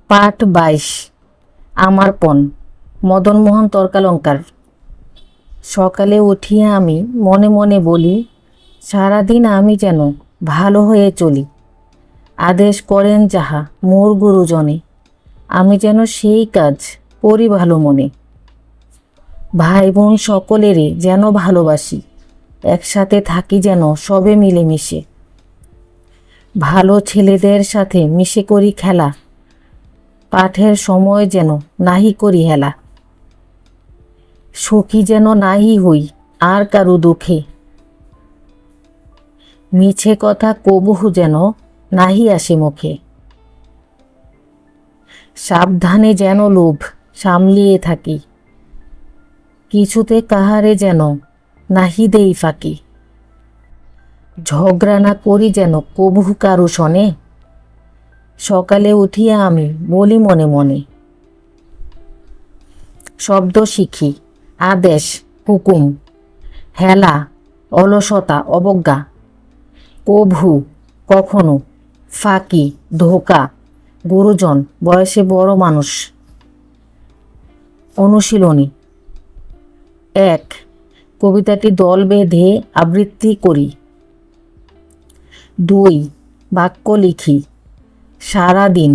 পাঠ 22। আমার পণ। মদনমোহন তর্কালঙ্কার। সকালে উঠিয়া আমি মনে মনে বলি, সারাদিন আমি যেন ভালো হয়ে চলি। আদেশ করেন যাহা মোর গুরুজনে, আমি যেন সেই কাজ করি ভালো মনে। ভাই বোন সকলেরই যেন ভালোবাসি, একসাথে থাকি যেন সবে মিলেমিশে। ভালো ছেলেদের সাথে মিশে করি খেলা, পাঠের সময় যেন নাহি করি হেলা। সুখী যেন নাহি হই আর কারু দুঃখে, মিছে কথা কবহু যেন নাহি আসে মুখে। সাবধানে যেন লোভ সামলিয়ে থাকি, কিছুতে কাহারে যেন নাহি দেই ফাঁকি। ঝগড়া না করি যেন কবহু কারু শনে, সকালে উঠিয়া আমি বলি মনে মনে। শব্দ শিখি, আদেশ, হুকুম, হেলা, অলসতা, অবজ্ঞা, কভু, কখনো, ফাঁকি, ধোঁকা, গুরুজন, বয়সে বড় মানুষ। অনুশীলনী 1। কবিতাটি দল বেঁধে আবৃত্তি করি। 2। বাক্য লিখি। সারাদিন।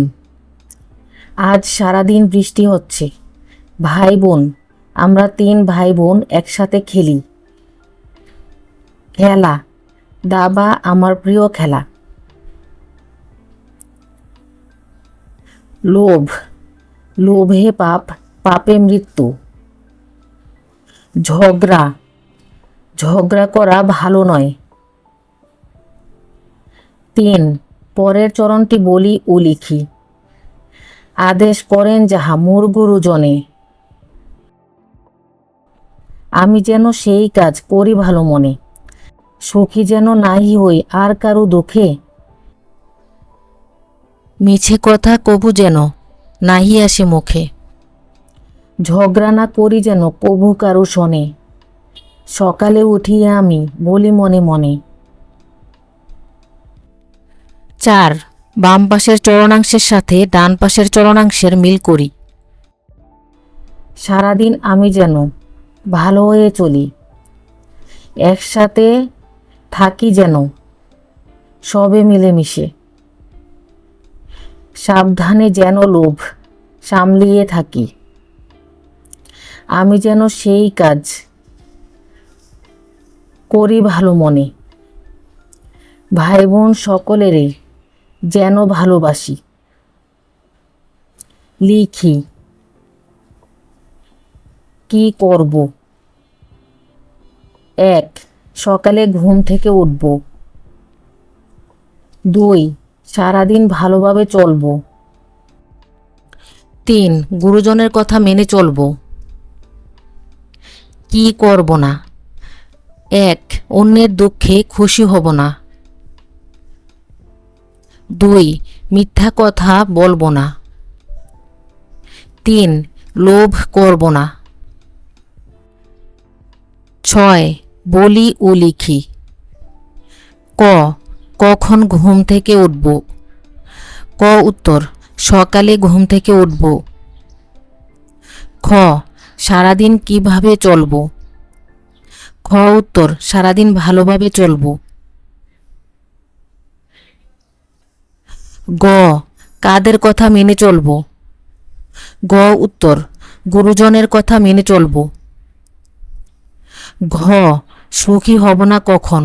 আজ সারাদিন বৃষ্টি হচ্ছে। ভাই বোন, আমরা 3 ভাই বোন একসাথে খেলি। খেলা, দাবা আমার প্রিয় খেলা। লোভ, লোভে পাপ, পাপে মৃত্যু। ঝগড়া, ঝগড়া করা ভালো নয়। 3। পরের চরণটি বলি ও লিখি। আদেশ করেন যাহা মোর গুরুজনে, আমি যেন সেই কাজ করি ভালো মনে। সুখী যেন নাহি হই আর কারু দুঃখে, মিছে কথা কবু যেন নাহি আসে মুখে। ঝগড়া না করি যেন কবু কারু শনে, সকালে উঠিয়া আমি বলি মনে মনে। 4। বাম পাশের চরণাংশের সাথে ডান পাশের চরণাংশের মিল করি। সারাদিন আমি যেন ভালো হয়ে চলি, একসাথে থাকি যেন সবে মিলেমিশে। সাবধানে যেন লোভ সামলিয়ে থাকি, আমি যেন সেই কাজ করি ভালো মনে। ভাই বোন সকলেরই যেন ভালোবাসি। লিখি, কি করব। 1। সকালে ঘুম থেকে উঠব। 2। সারাদিন ভালোভাবে চলব। 3। গুরুজনের কথা মেনে চলব। কি করব না। 1। অন্যের দুঃখে খুশি হব না। 2। মিথ্যা কথা বলবো না। 3। লোভ করব না। 6। বলি ও লিখি। ক। কখন ঘুম থেকে উঠব। ক উত্তর, সকালে ঘুম থেকে উঠব। খ। সারাদিন কিভাবে চলব। খ উত্তর, সারাদিন ভালোভাবে চলব। গ। কাদের কথা মেনে চলব। গ উত্তর, গুরুজনের কথা মেনে চলব। ঘ। সুখী হব না কখন।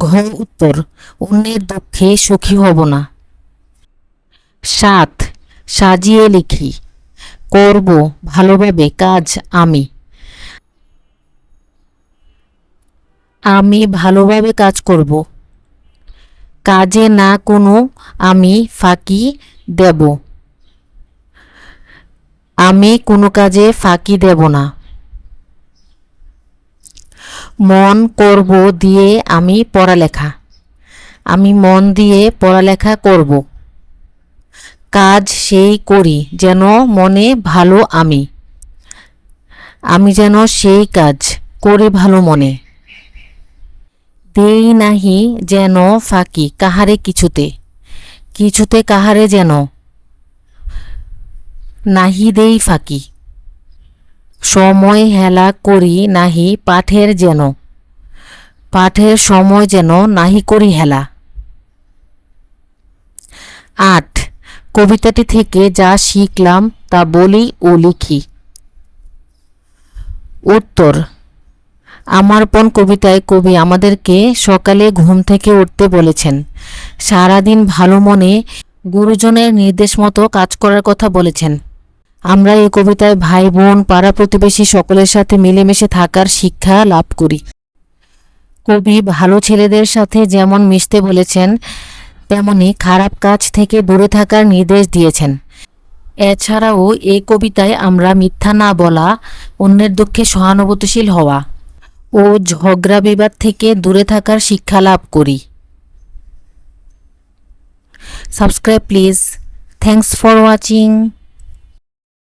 ঘ উত্তর, অন্যের দুঃখে সুখী হব না। 7। সাজিয়ে লিখি। করব ভালোভাবে কাজ আমি। আমি ভালোভাবে কাজ করব। কাজে না কোনো আমি ফাঁকি দেব। আমি কোনো কাজে ফাঁকি দেব না। মন করব দিয়ে আমি পড়ালেখা। আমি মন দিয়ে পড়ালেখা করব। কাজ সেই করি যেন মনে ভালো আমি। আমি যেন সেই কাজ করি ভালো মনে। দেই নাহি যেন ফাঁকি কাহারে কিছুতে, কিছুতে কাহারে যেন নাহি দেই ফাঁকি, সময় হেলা করি নাহি পাঠের যেন, পাঠের সময় যেন নাহি করি হেলা। 8 কবিতাটি থেকে যা শিখলাম তা বলি ও লিখি। উত্তর, আমার পণ কবিতায় কবি আমাদেরকে সকালে ঘুম থেকে উঠতে বলেছেন, সারাদিন ভালো মনে গুরুজনের নির্দেশ মতো কাজ করার কথা বলেছেন। আমরা এই কবিতায় ভাই বোন পাড়া প্রতিবেশী সকলের সাথে মিলেমিশে থাকার শিক্ষা লাভ করি। কবি ভালো ছেলেদের সাথে যেমন মিশতে বলেছেন, তেমনি খারাপ কাজ থেকে দূরে থাকার নির্দেশ দিয়েছেন। এছাড়াও এই কবিতায় আমরা মিথ্যা না বলা, অন্যের দুঃখে সহানুভূতিশীল হওয়া ও ঝগড়া বিবাদ থেকে দূরে থাকার শিক্ষা লাভ করি। Subscribe please. Thanks for watching.